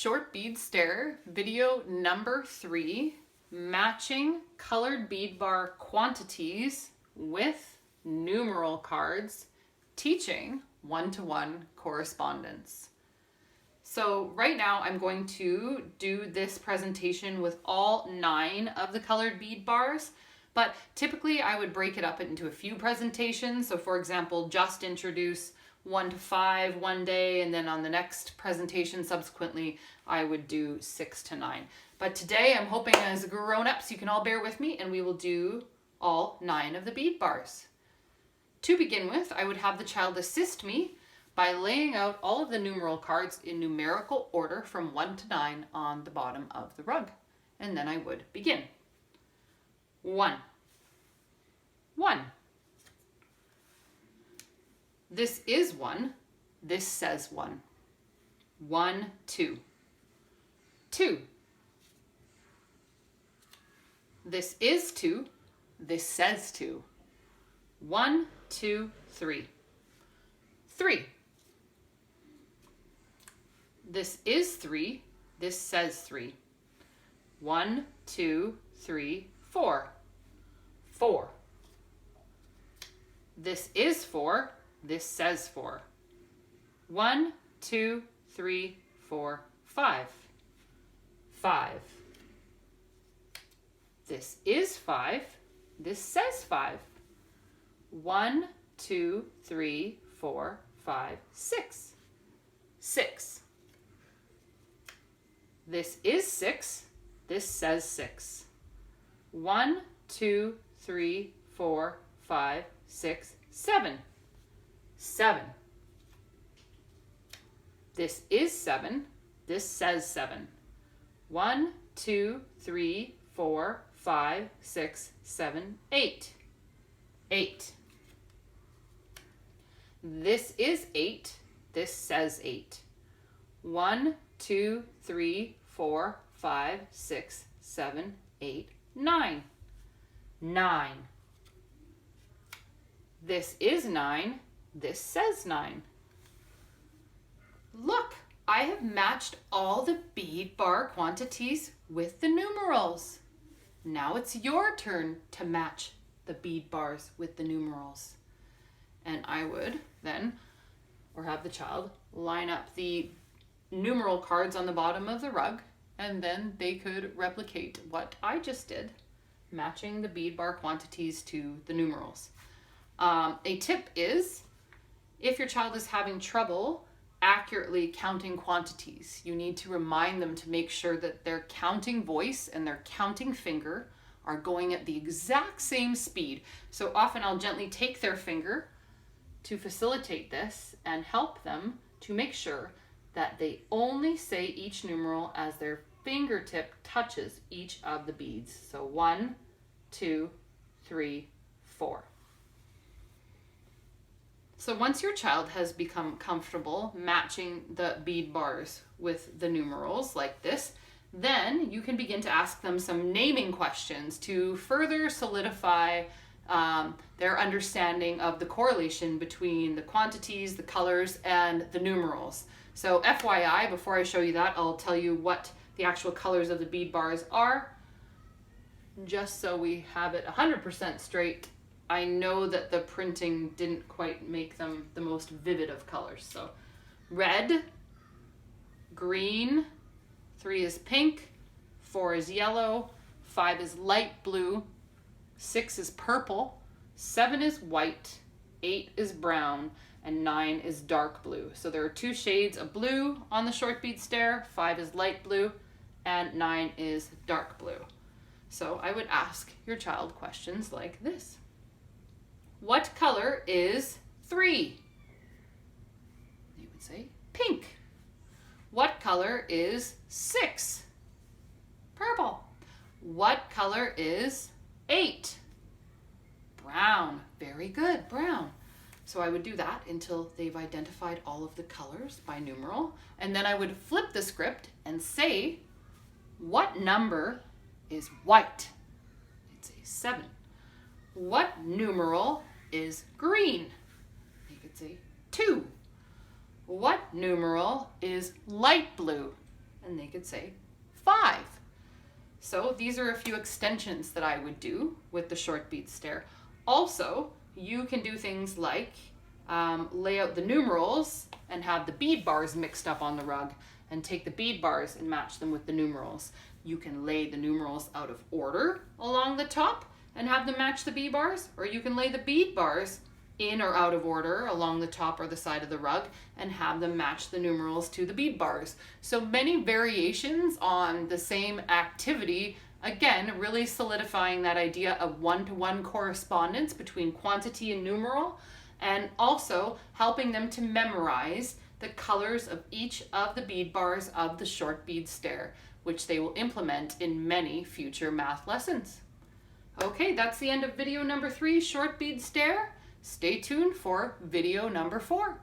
Short bead stair, video number 3, matching colored bead bar quantities with numeral cards, teaching one-to-one correspondence. So right now I'm going to do this presentation with all 9 of the colored bead bars, but typically I would break it up into a few presentations. So for example, just introduce 1 to 5 one day, and then on the next presentation subsequently I would do 6 to 9. But today I'm hoping as grown-ups you can all bear with me and we will do all 9 of the bead bars. To begin with, I would have the child assist me by laying out all of the numeral cards in numerical order from 1 to 9 on the bottom of the rug. And then I would begin. 1. 1. This is 1. This says 1. 1, 2. 2. This is 2. This says 2. 1, 2, 3. 3. This is 3. This says 3. 1, 2, 3, 4. 4. This is 4. This says 4. 1, 2, 3, 4, 5. 5. This is 5. This says 5. 1, 2, 3, 4, 5, 6. 6. This is 6. This says 6. 1, 2, 3, 4, 5, 6, 7. 7. This is 7. This says 7. 1, 2, 3, 4, 5, 6, 7, 8. 8. This is 8. This says 8. 1, 2, 3, 4, 5, 6, 7, 8, 9. 9. This is 9. This says 9. Look, I have matched all the bead bar quantities with the numerals. Now it's your turn to match the bead bars with the numerals. And I would then, or have the child, line up the numeral cards on the bottom of the rug, and then they could replicate what I just did, matching the bead bar quantities to the numerals. A tip is, if your child is having trouble accurately counting quantities, you need to remind them to make sure that their counting voice and their counting finger are going at the exact same speed. So often I'll gently take their finger to facilitate this and help them to make sure that they only say each numeral as their fingertip touches each of the beads. So 1, 2, 3, 4. So once your child has become comfortable matching the bead bars with the numerals like this, then you can begin to ask them some naming questions to further solidify their understanding of the correlation between the quantities, the colors, and the numerals. So FYI, before I show you that, I'll tell you what the actual colors of the bead bars are, just so we have it 100% straight. I know that the printing didn't quite make them the most vivid of colors. So red, green, 3 is pink, 4 is yellow, 5 is light blue, 6 is purple, 7 is white, 8 is brown, and 9 is dark blue. So there are 2 shades of blue on the short bead stair. 5 is light blue, and 9 is dark blue. So I would ask your child questions like this. What color is 3? They would say pink. What color is 6? Purple. What color is 8? Brown. Very good, brown. So I would do that until they've identified all of the colors by numeral, and then I would flip the script and say, what number is white? They'd say 7. What numeral is green? They could say 2. What numeral is light blue? and they could say 5. So these are a few extensions that I would do with the short bead stair. Also, you can do things like lay out the numerals and have the bead bars mixed up on the rug, and take the bead bars and match them with the numerals. You can lay the numerals out of order along the top and have them match the bead bars, or you can lay the bead bars in or out of order along the top or the side of the rug and have them match the numerals to the bead bars. So many variations on the same activity, again, really solidifying that idea of one-to-one correspondence between quantity and numeral, and also helping them to memorize the colors of each of the bead bars of the short bead stair, which they will implement in many future math lessons. Okay, that's the end of video number 3, short bead stair. Stay tuned for video number 4.